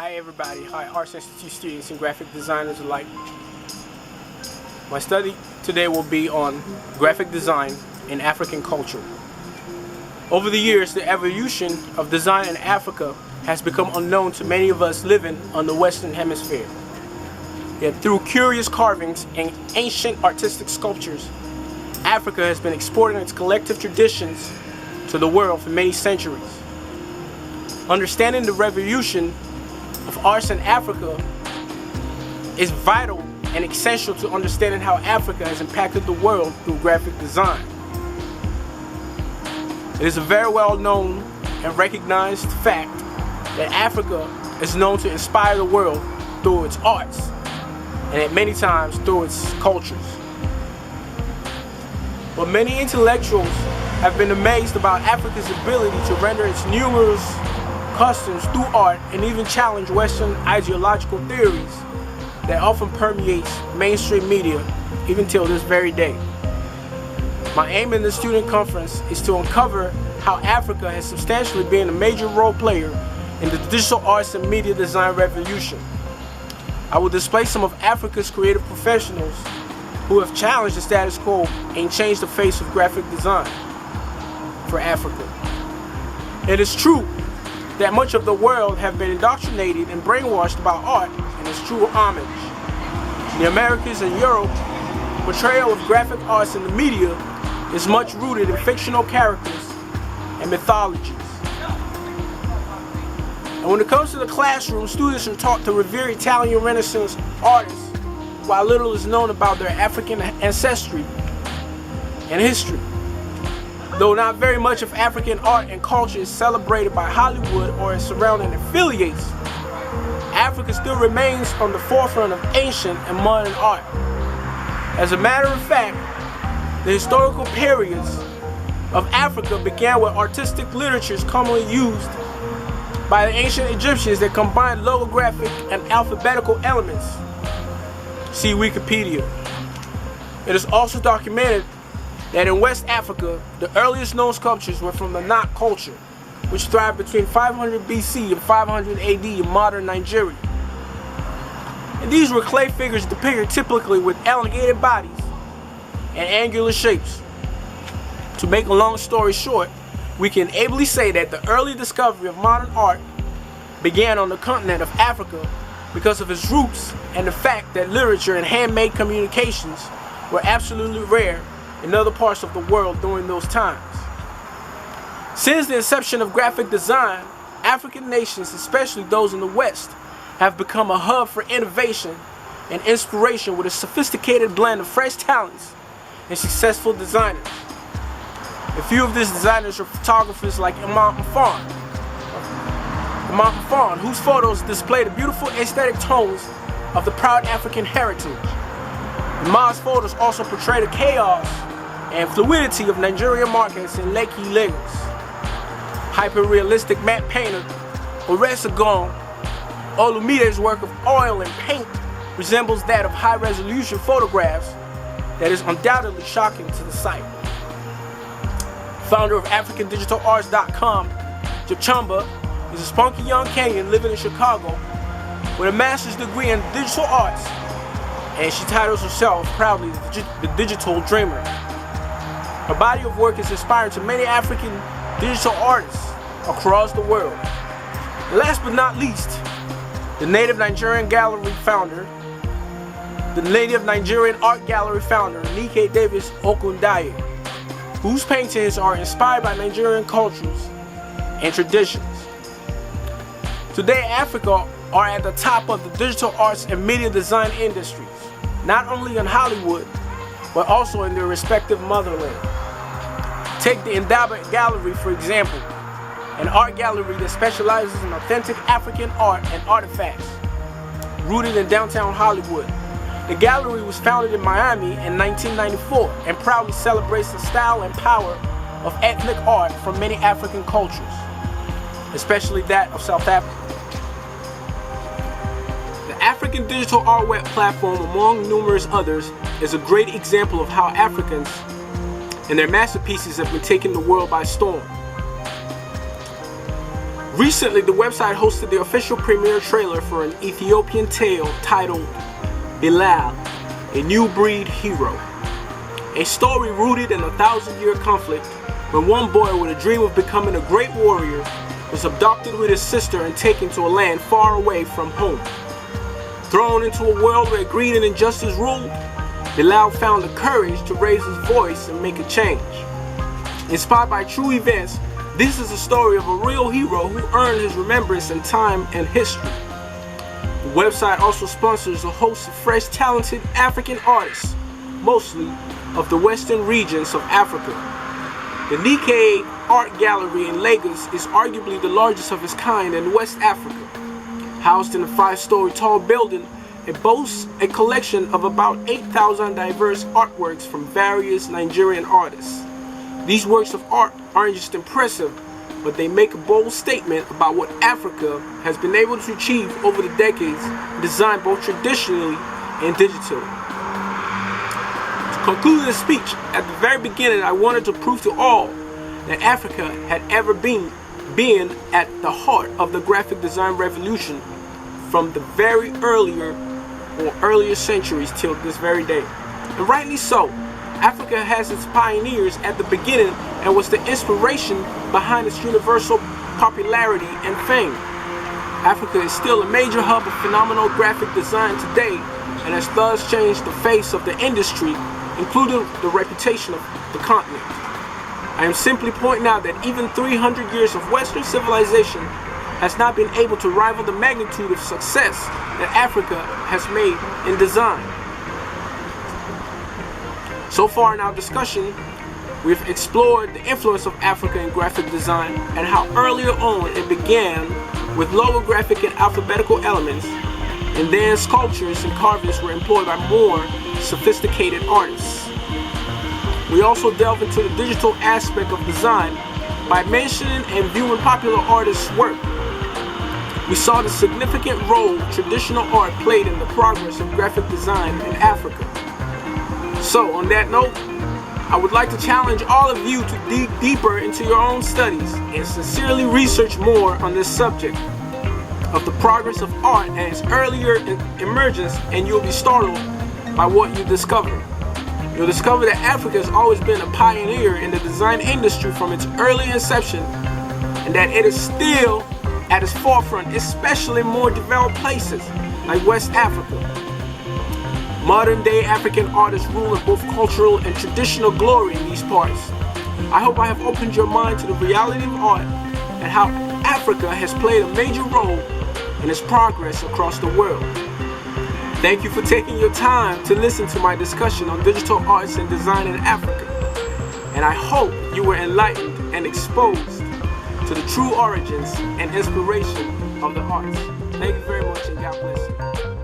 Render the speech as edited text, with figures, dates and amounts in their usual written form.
Hi everybody, hi Arts Institute students and graphic designers alike. My study today will be on graphic design in African culture. Over the years, the evolution of design in Africa has become unknown to many of us living on the Western Hemisphere. Yet through curious carvings and ancient artistic sculptures, Africa has been exporting its collective traditions to the world for many centuries. Understanding the revolution of arts in Africa is vital and essential to understanding how Africa has impacted the world through graphic design. It is a very well known and recognized fact that Africa is known to inspire the world through its arts and at many times through its cultures. But many intellectuals have been amazed about Africa's ability to render its numerous customs through art and even challenge Western ideological theories that often permeates mainstream media even till this very day. My aim in this student conference is to uncover how Africa has substantially been a major role player in the digital arts and media design revolution. I will display some of Africa's creative professionals who have challenged the status quo and changed the face of graphic design for Africa. It is true that much of the world have been indoctrinated and brainwashed about art and its true homage. In the Americas and Europe, portrayal of graphic arts in the media is much rooted in fictional characters and mythologies. And when it comes to the classroom, students are taught to revere Italian Renaissance artists while little is known about their African ancestry and history. Though not very much of African art and culture is celebrated by Hollywood or its surrounding affiliates, Africa still remains on the forefront of ancient and modern art. As a matter of fact, the historical periods of Africa began with artistic literatures commonly used by the ancient Egyptians that combined logographic and alphabetical elements. See Wikipedia. It is also documented that in West Africa, the earliest known sculptures were from the Nile culture, which thrived between 500 BC and 500 AD in modern Nigeria. And these were clay figures depicted typically with elongated bodies and angular shapes. To make a long story short, we can ably say that the early discovery of modern art began on the continent of Africa because of its roots and the fact that literature and handmade communications were absolutely rare in other parts of the world during those times. Since the inception of graphic design, African nations, especially those in the West, have become a hub for innovation and inspiration with a sophisticated blend of fresh talents and successful designers. A few of these designers are photographers like Imam Afan, whose photos display the beautiful aesthetic tones of the proud African heritage. Imam's photos also portray the chaos and fluidity of Nigerian markets in Lekki, Lagos. Hyper-realistic matte painter Oresegun Olumide's work of oil and paint resembles that of high-resolution photographs that is undoubtedly shocking to the sight. Founder of AfricanDigitalArts.com, Jachamba is a spunky young Kenyan living in Chicago with a master's degree in digital arts, and she titles herself proudly the Digital Dreamer. Her body of work is inspiring to many African digital artists across the world. And last but not least, the Native Nigerian Art Gallery founder, Nike Davis Okundaye, whose paintings are inspired by Nigerian cultures and traditions. Today, Africa are at the top of the digital arts and media design industries, not only in Hollywood, but also in their respective motherland. Take the Indaba Gallery, for example, an art gallery that specializes in authentic African art and artifacts, rooted in downtown Hollywood. The gallery was founded in Miami in 1994 and proudly celebrates the style and power of ethnic art from many African cultures, especially that of South Africa. The African Digital Art Web platform, among numerous others, is a great example of how Africans and their masterpieces have been taking the world by storm. Recently, the website hosted the official premiere trailer for an Ethiopian tale titled Bilal, a New Breed Hero. A story rooted in a 1,000-year conflict when one boy with a dream of becoming a great warrior was abducted with his sister and taken to a land far away from home. Thrown into a world where greed and injustice ruled, Bilal found the courage to raise his voice and make a change. Inspired by true events, this is the story of a real hero who earned his remembrance in time and history. The website also sponsors a host of fresh, talented African artists, mostly of the western regions of Africa. The Nikkei Art Gallery in Lagos is arguably the largest of its kind in West Africa. Housed in a 5-story tall building, it boasts a collection of about 8,000 diverse artworks from various Nigerian artists. These works of art aren't just impressive, but they make a bold statement about what Africa has been able to achieve over the decades, designed both traditionally and digitally. To conclude this speech, at the very beginning, I wanted to prove to all that Africa had ever been at the heart of the graphic design revolution from the very earlier centuries till this very day. And rightly so. Africa has its pioneers at the beginning and was the inspiration behind its universal popularity and fame. Africa is still a major hub of phenomenal graphic design today and has thus changed the face of the industry, including the reputation of the continent. I am simply pointing out that even 300 years of Western civilization has not been able to rival the magnitude of success that Africa has made in design. So far in our discussion, we've explored the influence of Africa in graphic design and how earlier on it began with logographic and alphabetical elements, and then sculptures and carvings were employed by more sophisticated artists. We also delve into the digital aspect of design by mentioning and viewing popular artists' work. We saw the significant role traditional art played in the progress of graphic design in Africa. So, on that note, I would like to challenge all of you to dig deeper into your own studies and sincerely research more on this subject of the progress of art and its earlier emergence, and you'll be startled by what you discover. You'll discover that Africa has always been a pioneer in the design industry from its early inception, and that it is still at its forefront, especially in more developed places like West Africa. Modern-day African artists rule in both cultural and traditional glory in these parts. I hope I have opened your mind to the reality of art and how Africa has played a major role in its progress across the world. Thank you for taking your time to listen to my discussion on digital arts and design in Africa. And I hope you were enlightened and exposed to the true origins and inspiration of the arts. Thank you very much, and God bless you.